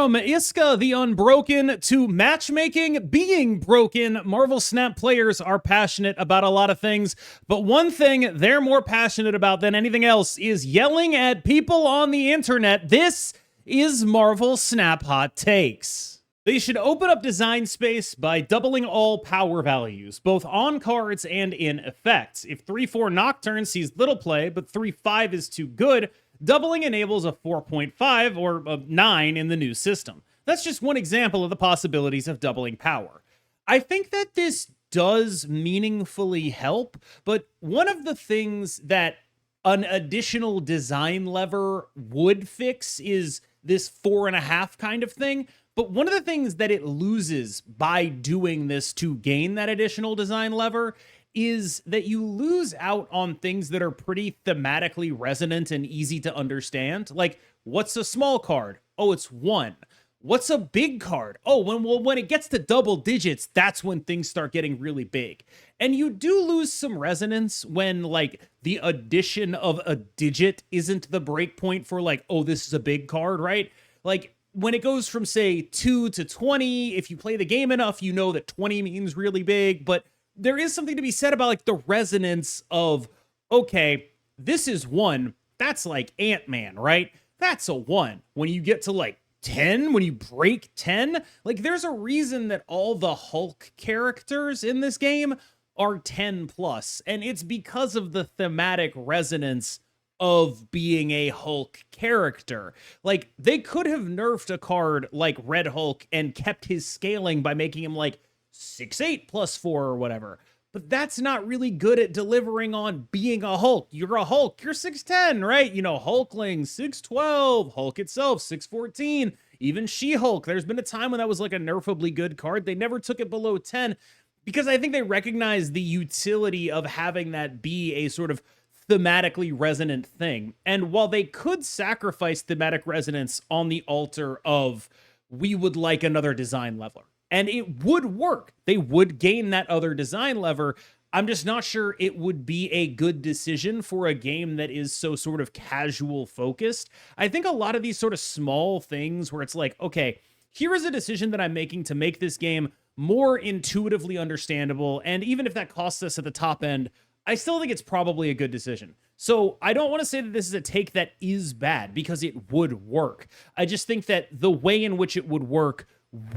From Isca the Unbroken to matchmaking being broken, Marvel Snap players are passionate about a lot of things, but one thing they're more passionate about than anything else is yelling at people on the internet. This is Marvel Snap Hot Takes. They should open up design space by doubling all power values, both on cards and in effects. If 3/4 Nocturne sees little play, but 3/5 is too good, doubling enables a 4.5 or a 9 in the new system. That's just one example of the possibilities of doubling power. I think that this does meaningfully help, but one of the things that an additional design lever would fix is this 4.5 kind of thing. But one of the things that it loses by doing this to gain that additional design lever is that you lose out on things that are pretty thematically resonant and easy to understand. Like, what's a small card? Oh, it's 1. What's a big card? Oh, when it gets to double digits, that's when things start getting really big. And you do lose some resonance when, like, the addition of a digit isn't the breakpoint for, like, oh, this is a big card, right? Like, when it goes from, say, 2 to 20, if you play the game enough, you know that 20 means really big, but there is something to be said about, like, the resonance of, okay, this is 1. That's like Ant-Man, right? That's a 1. When you get to, like, 10, when you break 10, like, there's a reason that all the Hulk characters in this game are 10 plus, and it's because of the thematic resonance of being a Hulk character. Like, they could have nerfed a card like Red Hulk and kept his scaling by making him, like, 6'8 plus 4 or whatever. But that's not really good at delivering on being a Hulk. You're a Hulk, you're 6'10, right? You know, Hulkling, 6'12, Hulk itself, 6'14, even She-Hulk. There's been a time when that was like a nerfably good card. They never took it below 10 because I think they recognize the utility of having that be a sort of thematically resonant thing. And while they could sacrifice thematic resonance on the altar of, we would like another design lever, and it would work. They would gain that other design lever. I'm just not sure it would be a good decision for a game that is so sort of casual focused. I think a lot of these sort of small things where it's like, okay, here is a decision that I'm making to make this game more intuitively understandable. And even if that costs us at the top end, I still think it's probably a good decision. So I don't want to say that this is a take that is bad because it would work. I just think that the way in which it would work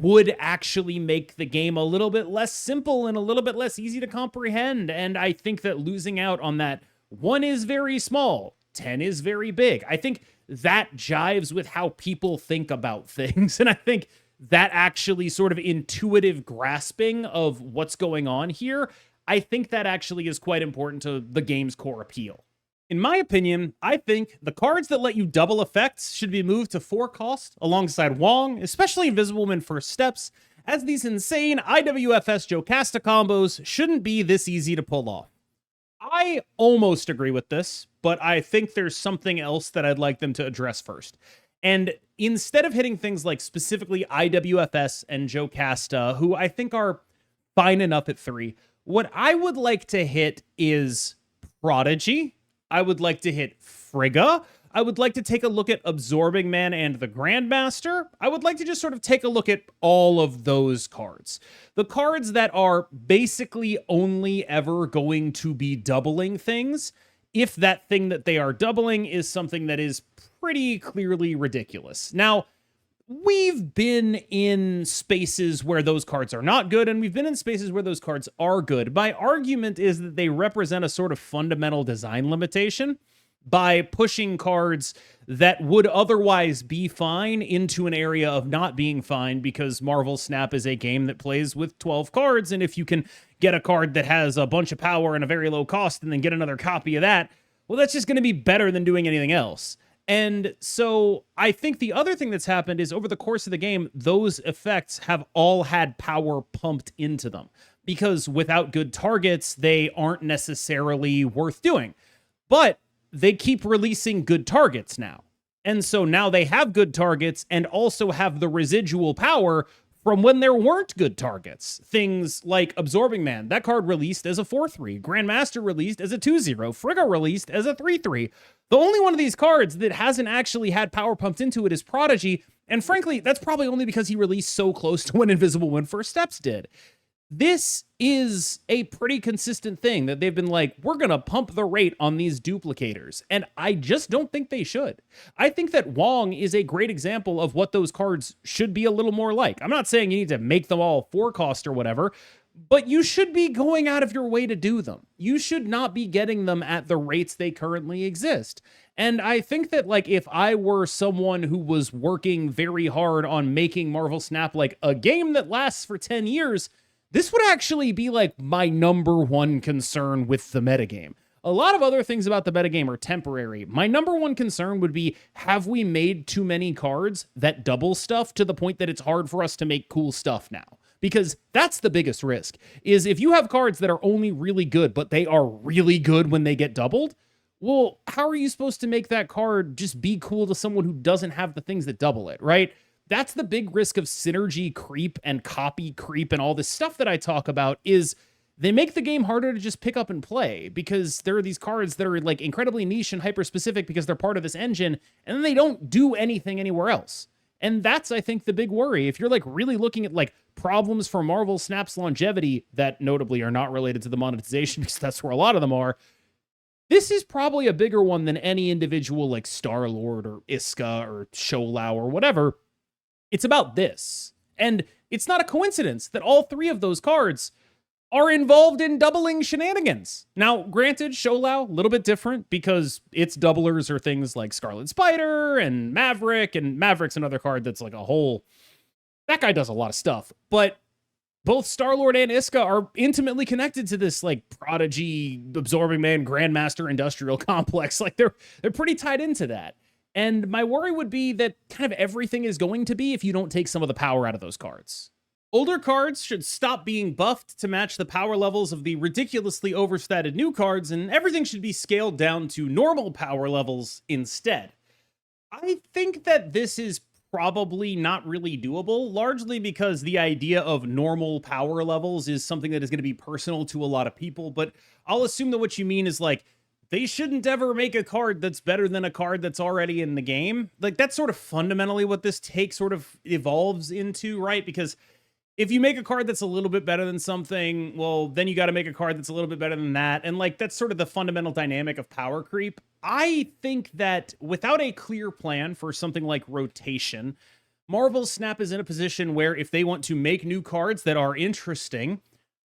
would actually make the game a little bit less simple and a little bit less easy to comprehend. And I think that losing out on that 1 is very small, 10 is very big, I think that jives with how people think about things. And I think that actually sort of intuitive grasping of what's going on here, I think that actually is quite important to the game's core appeal. In my opinion, I think the cards that let you double effects should be moved to 4 cost alongside Wong, especially Invisible Woman First Steps, as these insane IWFS Jocasta combos shouldn't be this easy to pull off. I almost agree with this, but I think there's something else that I'd like them to address first. And instead of hitting things like specifically IWFS and Jocasta, who I think are fine enough at 3, what I would like to hit is Prodigy. I would like to hit Frigga. I would like to take a look at Absorbing Man and the Grandmaster. I would like to just sort of take a look at all of those cards. The cards that are basically only ever going to be doubling things, if that thing that they are doubling is something that is pretty clearly ridiculous. Now, we've been in spaces where those cards are not good, and we've been in spaces where those cards are good. My argument is that they represent a sort of fundamental design limitation by pushing cards that would otherwise be fine into an area of not being fine, because Marvel Snap is a game that plays with 12 cards, and if you can get a card that has a bunch of power and a very low cost and then get another copy of that, well, that's just going to be better than doing anything else. And so I think the other thing that's happened is over the course of the game, those effects have all had power pumped into them, because without good targets, they aren't necessarily worth doing. But they keep releasing good targets now. And so now they have good targets and also have the residual power from when there weren't good targets. Things like Absorbing Man, that card released as a 4-3, Grandmaster released as a 2-0, Frigga released as a 3-3. The only one of these cards that hasn't actually had power pumped into it is Prodigy, and frankly, that's probably only because he released so close to when Invisible When First Steps did. This is a pretty consistent thing that they've been like, we're going to pump the rate on these duplicators. And I just don't think they should. I think that Wong is a great example of what those cards should be a little more like. I'm not saying you need to make them all 4-cost or whatever, but you should be going out of your way to do them. You should not be getting them at the rates they currently exist. And I think that, like, if I were someone who was working very hard on making Marvel Snap like a game that lasts for 10 years, this would actually be like my number one concern with the metagame. A lot of other things about the metagame are temporary. My number one concern would be, have we made too many cards that double stuff to the point that it's hard for us to make cool stuff now? Because that's the biggest risk, is if you have cards that are only really good, but they are really good when they get doubled, well, how are you supposed to make that card just be cool to someone who doesn't have the things that double it, right? That's the big risk of synergy creep and copy creep and all this stuff that I talk about, is they make the game harder to just pick up and play because there are these cards that are like incredibly niche and hyper specific because they're part of this engine, and then they don't do anything anywhere else. And that's, I think, the big worry. If you're like really looking at like problems for Marvel Snap's longevity that notably are not related to the monetization, because that's where a lot of them are, this is probably a bigger one than any individual like Star-Lord or Isca or Sholau or whatever. It's about this. And it's not a coincidence that all three of those cards are involved in doubling shenanigans. Now, granted, Sholau, a little bit different because its doublers are things like Scarlet Spider and Maverick's another card that's like a whole... That guy does a lot of stuff. But both Star-Lord and Isca are intimately connected to this like Prodigy, Absorbing Man, Grandmaster industrial complex. Like they're pretty tied into that. And my worry would be that kind of everything is going to be if you don't take some of the power out of those cards. Older cards should stop being buffed to match the power levels of the ridiculously overstated new cards, and everything should be scaled down to normal power levels instead. I think that this is probably not really doable, largely because the idea of normal power levels is something that is going to be personal to a lot of people, but I'll assume that what you mean is like, they shouldn't ever make a card that's better than a card that's already in the game. Like, that's sort of fundamentally what this take sort of evolves into, right? Because if you make a card that's a little bit better than something, well, then you got to make a card that's a little bit better than that. And like, that's sort of the fundamental dynamic of power creep. I think that without a clear plan for something like rotation, Marvel Snap is in a position where if they want to make new cards that are interesting,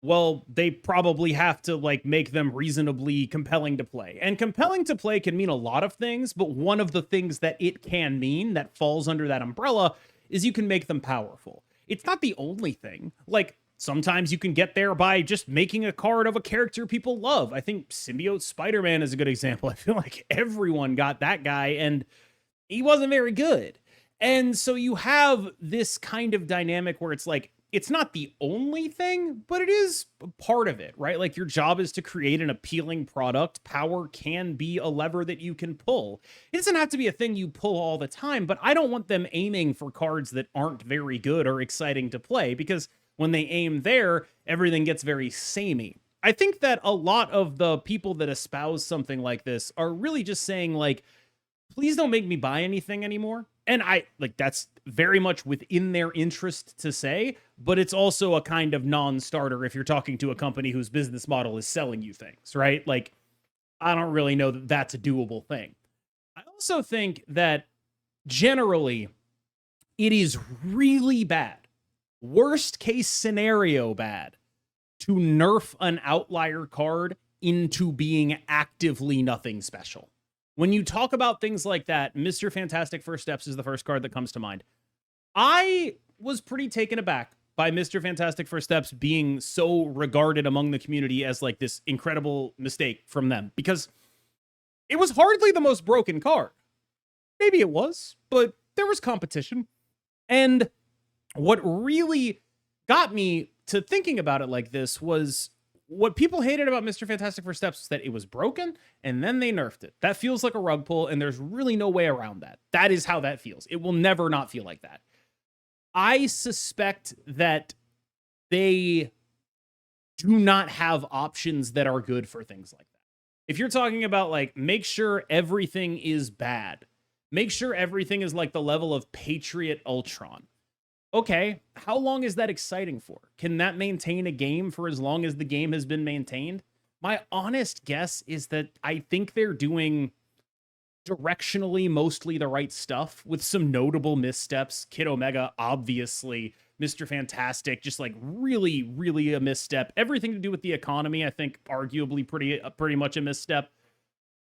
well, they probably have to like make them reasonably compelling to play. And compelling to play can mean a lot of things, but one of the things that it can mean that falls under that umbrella is you can make them powerful. It's not the only thing. Like, sometimes you can get there by just making a card of a character people love. I think Symbiote Spider-Man is a good example. I feel like everyone got that guy, and he wasn't very good. And so you have this kind of dynamic where it's like, it's not the only thing, but it is part of it, right? Like, your job is to create an appealing product. Power can be a lever that you can pull. It doesn't have to be a thing you pull all the time, but I don't want them aiming for cards that aren't very good or exciting to play, because when they aim there, everything gets very samey. I think that a lot of the people that espouse something like this are really just saying, like, please don't make me buy anything anymore. And I like, that's very much within their interest to say, but it's also a kind of non-starter if you're talking to a company whose business model is selling you things, right? Like, I don't really know that that's a doable thing. I also think that generally it is really bad, worst case scenario bad, to nerf an outlier card into being actively nothing special. When you talk about things like that, Mr. Fantastic First Steps is the first card that comes to mind. I was pretty taken aback by Mr. Fantastic First Steps being so regarded among the community as like this incredible mistake from them, because it was hardly the most broken card. Maybe it was, but there was competition. And what really got me to thinking about it like this was, what people hated about Mr. Fantastic First Steps was that it was broken, and then they nerfed it. That feels like a rug pull, and there's really no way around that. That is how that feels. It will never not feel like that. I suspect that they do not have options that are good for things like that. If you're talking about like, make sure everything is bad, make sure everything is like the level of Patriot Ultron. Okay, how long is that exciting for? Can that maintain a game for as long as the game has been maintained? My honest guess is that I think they're doing directionally mostly the right stuff with some notable missteps. Kid Omega, obviously. Mr. Fantastic, just like really, really a misstep. Everything to do with the economy, I think, arguably pretty much a misstep.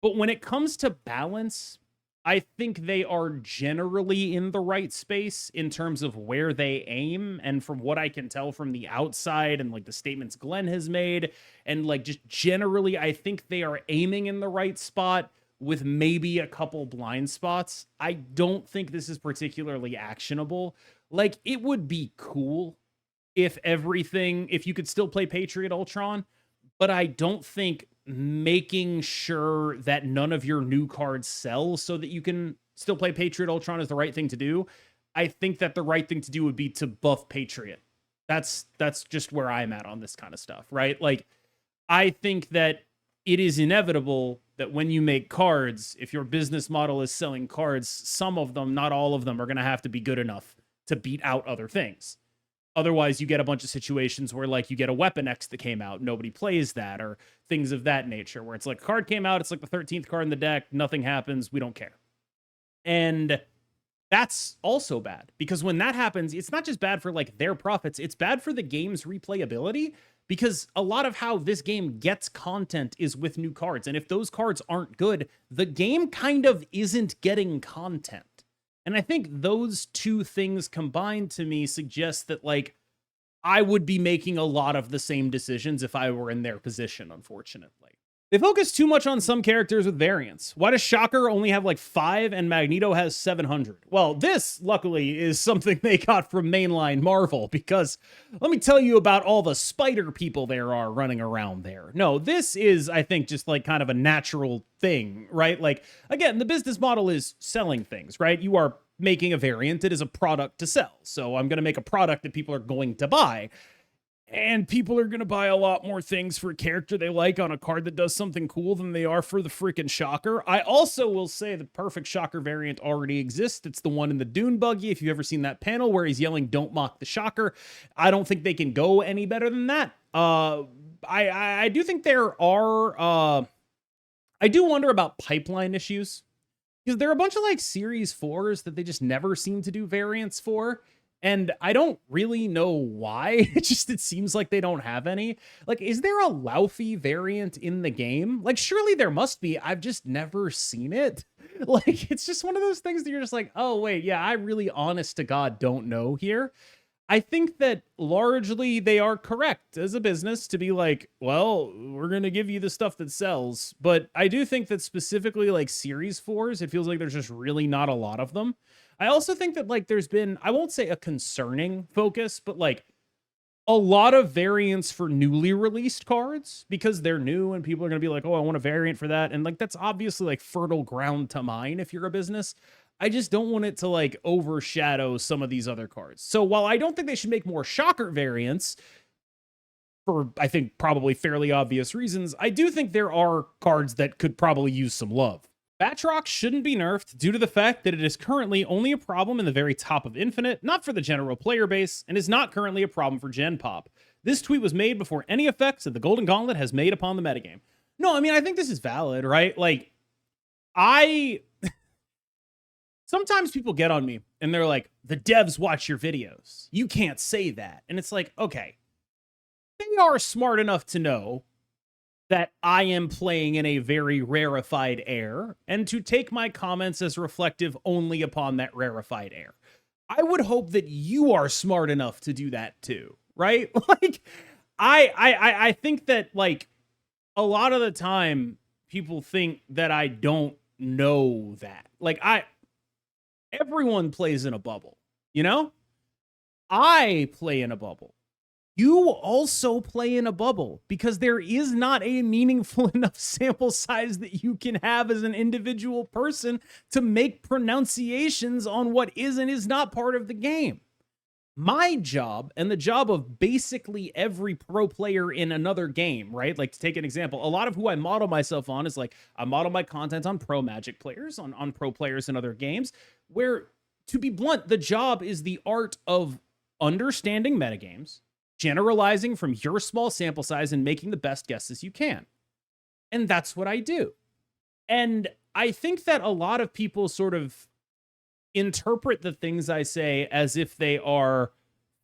But when it comes to balance, I think they are generally in the right space in terms of where they aim. And from what I can tell from the outside and like the statements Glenn has made, and like just generally, I think they are aiming in the right spot with maybe a couple blind spots. I don't think this is particularly actionable. Like, it would be cool if you could still play Patriot Ultron, but I don't think making sure that none of your new cards sell so that you can still play Patriot Ultron is the right thing to do. I think that the right thing to do would be to buff Patriot. That's just where I'm at on this kind of stuff, right? Like, I think that it is inevitable that when you make cards, if your business model is selling cards, some of them, not all of them, are going to have to be good enough to beat out other things. Otherwise, you get a bunch of situations where, like, you get a Weapon X that came out, nobody plays that, or things of that nature, where it's like a card came out, it's like the 13th card in the deck, nothing happens, we don't care. And that's also bad, because when that happens, it's not just bad for, like, their profits, it's bad for the game's replayability, because a lot of how this game gets content is with new cards, and if those cards aren't good, the game kind of isn't getting content. And I think those two things combined to me suggest that, like, I would be making a lot of the same decisions if I were in their position, unfortunately. They focus too much on some characters with variants. Why does Shocker only have like 5 and Magneto has 700? Well, this, luckily, is something they got from mainline Marvel, because let me tell you about all the spider people there are running around there. No, this is, I think, just like kind of a natural thing, right? Like, again, the business model is selling things, right? You are making a variant. It is a product to sell. So I'm going to make a product that people are going to buy. And people are going to buy a lot more things for a character they like on a card that does something cool than they are for the freaking Shocker. I also will say the perfect Shocker variant already exists. It's the one in the Dune buggy. If you've ever seen that panel where he's yelling, "Don't mock the Shocker," I don't think they can go any better than that. I do think there are... I do wonder about pipeline issues, because there are a bunch of like Series 4s that they just never seem to do variants for. And I don't really know why. It seems like they don't have any. Like, is there a Laufey variant in the game? Like, surely there must be. I've just never seen it. Like, it's just one of those things that you're just like, oh, wait, yeah, I really, honest to God, don't know here. I think that largely they are correct as a business to be like, well, we're going to give you the stuff that sells. But I do think that specifically like Series 4s, it feels like there's just really not a lot of them. I also think that like there's been, I won't say a concerning focus, but like a lot of variants for newly released cards, because they're new and people are going to be like, oh, I want a variant for that. And like, that's obviously like fertile ground to mine if you're a business. I just don't want it to like overshadow some of these other cards. So while I don't think they should make more Shocker variants for, I think, probably fairly obvious reasons, I do think there are cards that could probably use some love. Batroc shouldn't be nerfed due to the fact that it is currently only a problem in the very top of Infinite, not for the general player base, and is not currently a problem for Gen Pop. This tweet was made before any effects that the Golden Gauntlet has made upon the metagame. No, I mean, I think this is valid, right? Like, sometimes people get on me and they're like, the devs watch your videos. You can't say that. And it's like, okay, they are smart enough to know that I am playing in a very rarefied air, and to take my comments as reflective only upon that rarefied air. I would hope that you are smart enough to do that too, right? Like, I think that like a lot of the time people think that I don't know that. Like, everyone plays in a bubble, you know? I play in a bubble. You also play in a bubble, because there is not a meaningful enough sample size that you can have as an individual person to make pronunciations on what is and is not part of the game. my job and the job of basically every pro player in another game, right? Like, to take an example, a lot of who I model myself on is like, I model my content on pro Magic players, on pro players in other games, where, to be blunt, the job is the art of understanding metagames, generalizing from your small sample size, and making the best guesses you can. And that's what I do. And I think that a lot of people sort of interpret the things I say as if they are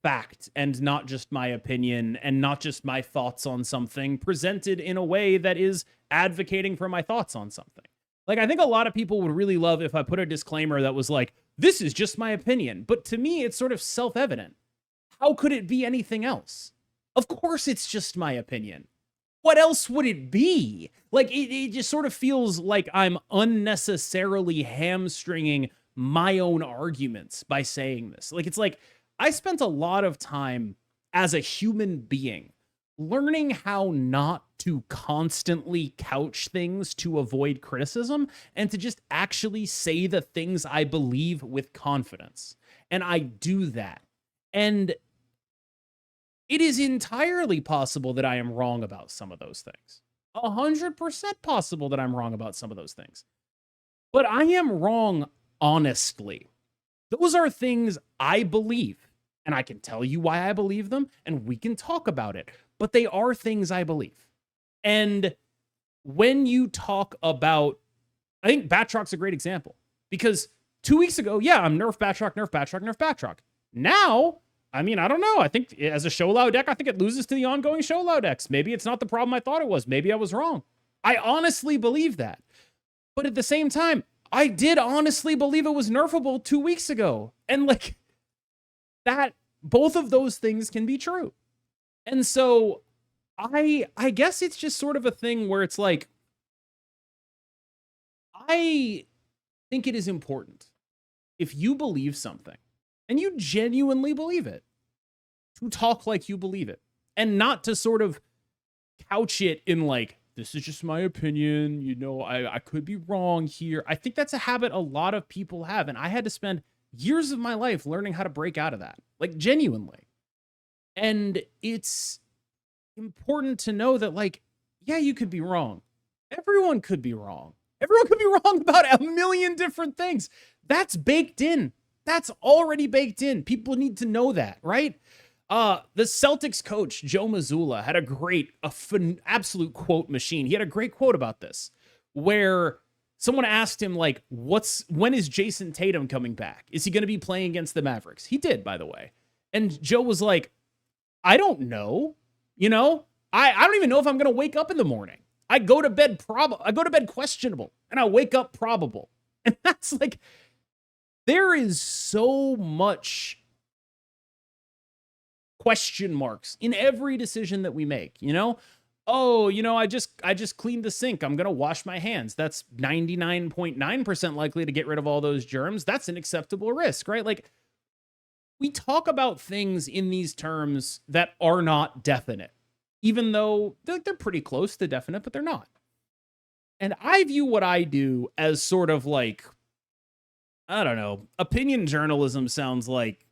fact and not just my opinion and not just my thoughts on something presented in a way that is advocating for my thoughts on something. Like, I think a lot of people would really love if I put a disclaimer that was like, this is just my opinion. But to me, it's sort of self-evident. How could it be anything else? Of course it's just my opinion. What else would it be? Like, it just sort of feels like I'm unnecessarily hamstringing my own arguments by saying this. Like, it's like I spent a lot of time as a human being learning how not to constantly couch things to avoid criticism and to just actually say the things I believe with confidence. And I do that. And it is entirely possible that I am wrong about some of those things. 100% possible that I'm wrong about some of those things. But I am wrong honestly. Those are things I believe, and I can tell you why I believe them, and we can talk about it. But they are things I believe. And when you talk about, I think Batrock's a great example, because 2 weeks ago, yeah, I'm nerf Batrock, nerf Batrock, nerf Batrock. Now, I mean, I don't know. I think as a show loud deck, I think it loses to the ongoing show loud decks. Maybe it's not the problem I thought it was. Maybe I was wrong. I honestly believe that. But at the same time, I did honestly believe it was nerfable 2 weeks ago. And like that, both of those things can be true. And so I guess it's just sort of a thing where it's like, I think it is important if you believe something and you genuinely believe it, to talk like you believe it and not to sort of couch it in like, this is just my opinion, you know, I could be wrong here. I think that's a habit a lot of people have, and I had to spend years of my life learning how to break out of that, like genuinely. And it's important to know that, like, yeah, you could be wrong. Everyone could be wrong. Everyone could be wrong about a million different things. That's baked in. That's already baked in. People need to know that, right? The Celtics coach, Joe Mazzulla, had absolute quote machine. He had a great quote about this, where someone asked him, like, when is Jason Tatum coming back? Is he going to be playing against the Mavericks? He did, by the way. And Joe was like, I don't know. You know, I don't even know if I'm going to wake up in the morning. I go to bed questionable, and I wake up probable. And that's like, there is so much question marks in every decision that we make, you know? Oh, you know, I just cleaned the sink. I'm going to wash my hands. That's 99.9% likely to get rid of all those germs. That's an acceptable risk, right? Like, we talk about things in these terms that are not definite, even though they're pretty close to definite, but they're not. And I view what I do as sort of like, I don't know, opinion journalism sounds like,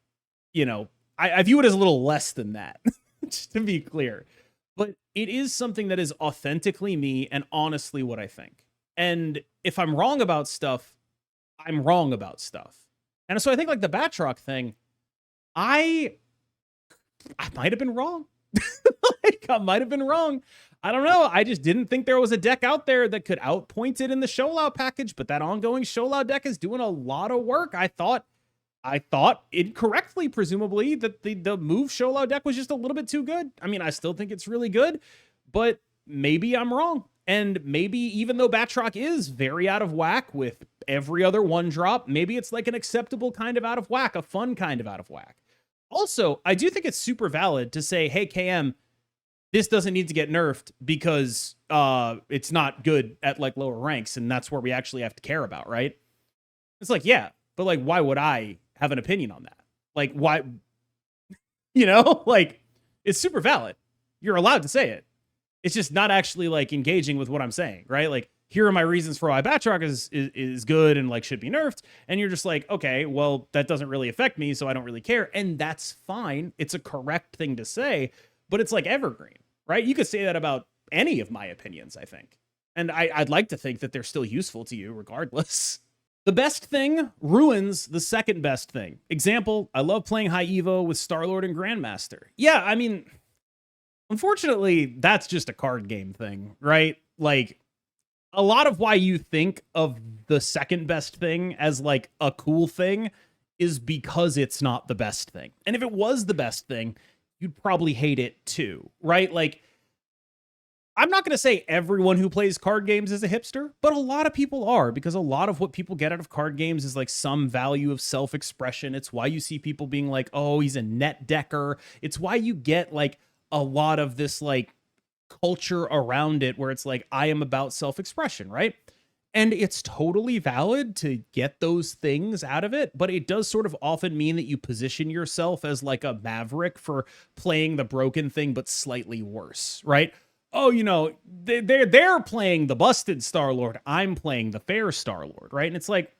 you know, I view it as a little less than that, just to be clear. But it is something that is authentically me and honestly what I think. And if I'm wrong about stuff, I'm wrong about stuff. And so I think, like, the Batrock thing, I might have been wrong. Like, I might have been wrong. I don't know. I just didn't think there was a deck out there that could outpoint it in the Show package, but that ongoing Show deck is doing a lot of work. I thought incorrectly, presumably, that the move Show deck was just a little bit too good. I mean, I still think it's really good, but maybe I'm wrong. And maybe even though Batrock is very out of whack with every other one drop, maybe it's like an acceptable kind of out of whack, a fun kind of out of whack. Also, I do think it's super valid to say, hey, KM, this doesn't need to get nerfed because it's not good at like lower ranks, and that's where we actually have to care about, right? It's like, yeah, but like, why would I have an opinion on that? Like, why? You know, like, it's super valid. You're allowed to say it. It's just not actually like engaging with what I'm saying, right? Like, here are my reasons for why Batroc is good and like should be nerfed. And you're just like, okay, well, that doesn't really affect me, so I don't really care. And that's fine. It's a correct thing to say, but it's like evergreen, right? You could say that about any of my opinions, I think. And I'd like to think that they're still useful to you regardless. The best thing ruins the second best thing. Example, I love playing high Evo with Star-Lord and Grandmaster. Yeah, I mean, unfortunately, that's just a card game thing, right? Like, a lot of why you think of the second best thing as like a cool thing is because it's not the best thing. And if it was the best thing, you'd probably hate it too, right? Like, I'm not going to say everyone who plays card games is a hipster, but a lot of people are, because a lot of what people get out of card games is like some value of self-expression. It's why you see people being like, oh, he's a net decker. It's why you get like a lot of this like culture around it where it's like, I am about self-expression, right? And it's totally valid to get those things out of it, but it does sort of often mean that you position yourself as like a maverick for playing the broken thing, but slightly worse, right? Oh, you know, they're playing the busted Star-Lord. I'm playing the fair Star-Lord, right? And it's like,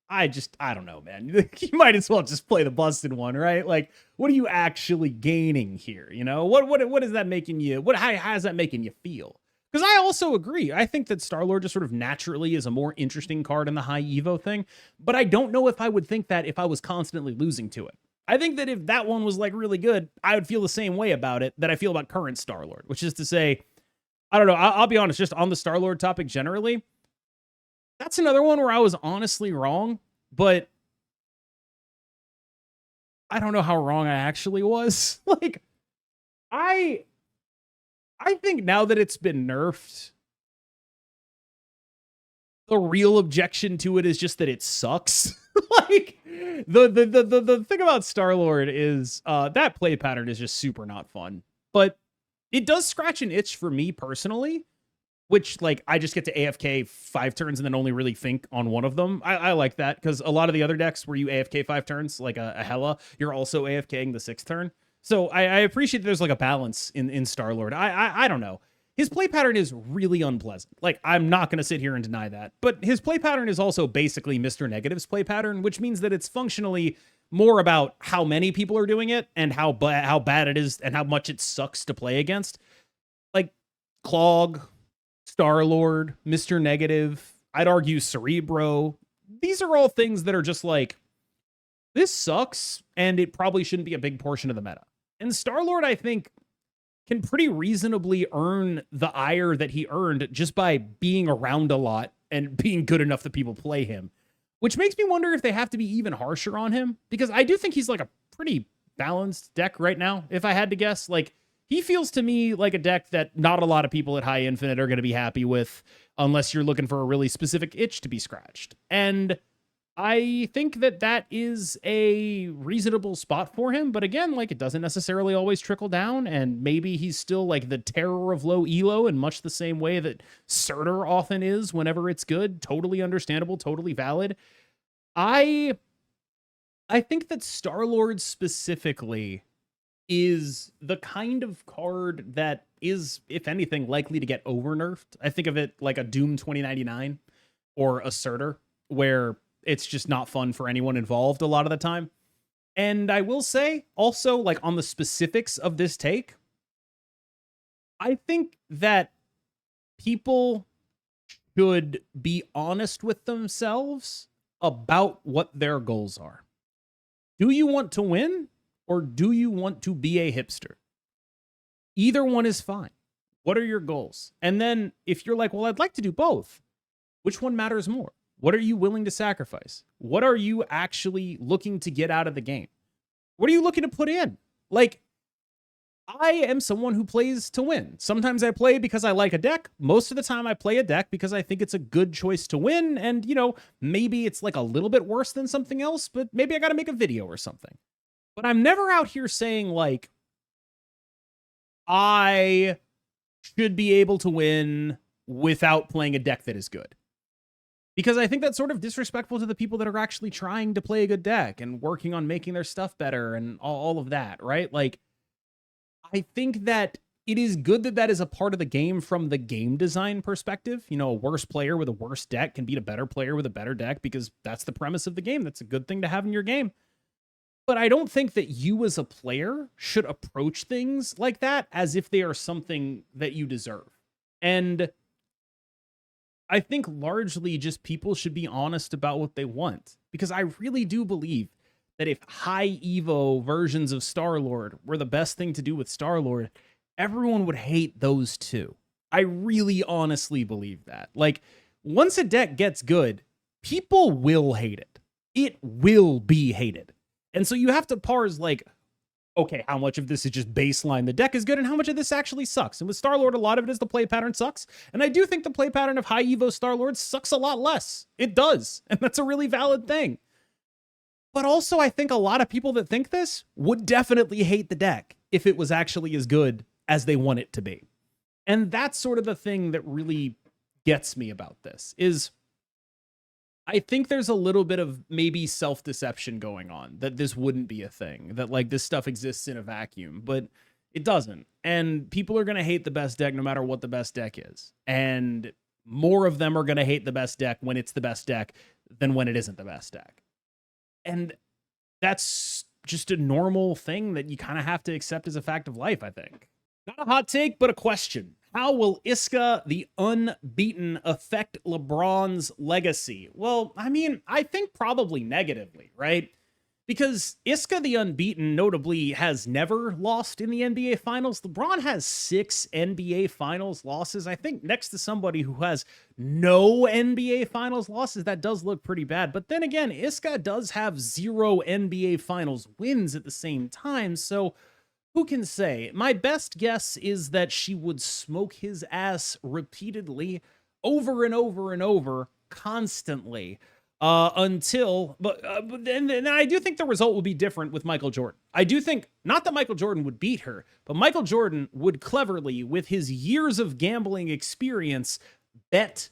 I don't know, man. You might as well just play the busted one, right? Like, what are you actually gaining here? You know, what is that making you? How is that making you feel? Because I also agree. I think that Star-Lord just sort of naturally is a more interesting card in the high Evo thing, but I don't know if I would think that if I was constantly losing to it. I think that if that one was like really good, I would feel the same way about it that I feel about current Star-Lord, which is to say, I don't know. I'll be honest, just on the Star-Lord topic generally, that's another one where I was honestly wrong, but I don't know how wrong I actually was. Like, I think now that it's been nerfed, the real objection to it is just that it sucks. Like, the thing about Star-Lord is that play pattern is just super not fun. But it does scratch an itch for me personally, which, like, I just get to AFK 5 turns and then only really think on one of them. I like that, because a lot of the other decks where you AFK 5 turns, like a Hela, you're also AFKing the 6th turn. So I appreciate that there's, like, a balance in Star-Lord. I don't know. His play pattern is really unpleasant. Like, I'm not going to sit here and deny that. But his play pattern is also basically Mr. Negative's play pattern, which means that it's functionally more about how many people are doing it and how bad it is and how much it sucks to play against. Like, Clog, Star-Lord, Mr. Negative, I'd argue Cerebro. These are all things that are just like, this sucks, and it probably shouldn't be a big portion of the meta. And Star-Lord, I think, can pretty reasonably earn the ire that he earned just by being around a lot and being good enough that people play him. Which makes me wonder if they have to be even harsher on him, because I do think he's like a pretty balanced deck right now, if I had to guess. Like, he feels to me like a deck that not a lot of people at High Infinite are going to be happy with unless you're looking for a really specific itch to be scratched. And I think that that is a reasonable spot for him. But again, like, it doesn't necessarily always trickle down. And maybe he's still like the terror of low elo in much the same way that Surtur often is whenever it's good. Totally understandable, totally valid. I think that Star-Lord specifically is the kind of card that is, if anything, likely to get over-nerfed. I think of it like a Doom 2099 or a Surtur, where it's just not fun for anyone involved a lot of the time. And I will say, also, like, on the specifics of this take, I think that people should be honest with themselves about what their goals are. Do you want to win, or do you want to be a hipster? Either one is fine. What are your goals? And then if you're like, well, I'd like to do both, which one matters more? What are you willing to sacrifice? What are you actually looking to get out of the game? What are you looking to put in? Like, I am someone who plays to win. Sometimes I play because I like a deck. Most of the time I play a deck because I think it's a good choice to win. And, you know, maybe it's like a little bit worse than something else, but maybe I got to make a video or something. But I'm never out here saying, like, I should be able to win without playing a deck that is good. Because I think that's sort of disrespectful to the people that are actually trying to play a good deck and working on making their stuff better and all of that, right? Like, I think that it is good that that is a part of the game from the game design perspective. You know, a worse player with a worse deck can beat a better player with a better deck because that's the premise of the game. That's a good thing to have in your game. But I don't think that you as a player should approach things like that as if they are something that you deserve. And I think largely just people should be honest about what they want. Because I really do believe that if high Evo versions of Star-Lord were the best thing to do with Star-Lord, everyone would hate those too. I really honestly believe that. Like, once a deck gets good, people will hate it. It will be hated. And so you have to parse, like, okay, how much of this is just baseline the deck is good and how much of this actually sucks? And with Star-Lord, a lot of it is the play pattern sucks. And I do think the play pattern of high Evo Star-Lord sucks a lot less. It does. And that's a really valid thing. But also, I think a lot of people that think this would definitely hate the deck if it was actually as good as they want it to be. And that's sort of the thing that really gets me about this, is I think there's a little bit of maybe self-deception going on, that this wouldn't be a thing, that like this stuff exists in a vacuum, but it doesn't. And people are going to hate the best deck no matter what the best deck is. And more of them are going to hate the best deck when it's the best deck than when it isn't the best deck. And that's just a normal thing that you kind of have to accept as a fact of life, I think. Not a hot take, but a question. How will Isca the Unbeaten affect LeBron's legacy? Well, I mean, I think probably negatively, right? Because Isca the Unbeaten notably has never lost in the NBA Finals. LeBron has 6 NBA Finals losses. I think next to somebody who has no NBA Finals losses, that does look pretty bad. But then again, Isca does have 0 NBA Finals wins at the same time, so who can say? My best guess is that she would smoke his ass repeatedly, over and over and over, constantly, until. But then I do think the result will be different with Michael Jordan. I do think, not that Michael Jordan would beat her, but Michael Jordan would cleverly, with his years of gambling experience, bet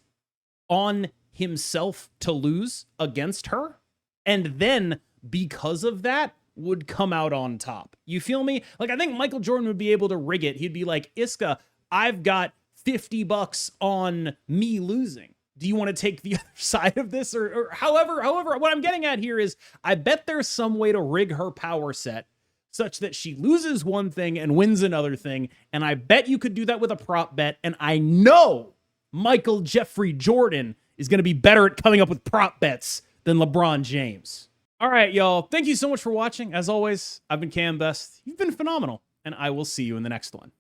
on himself to lose against her, and then, because of that, would come out on top. You feel me? Like, I think Michael Jordan would be able to rig it. He'd be like, Isca, I've got $50 on me losing. Do you want to take the other side of this? Or however, what I'm getting at here is, I bet there's some way to rig her power set such that she loses one thing and wins another thing. And I bet you could do that with a prop bet. And I know Michael Jeffrey Jordan is going to be better at coming up with prop bets than LeBron James. All right, y'all. Thank you so much for watching. As always, I've been KMBest. You've been phenomenal, and I will see you in the next one.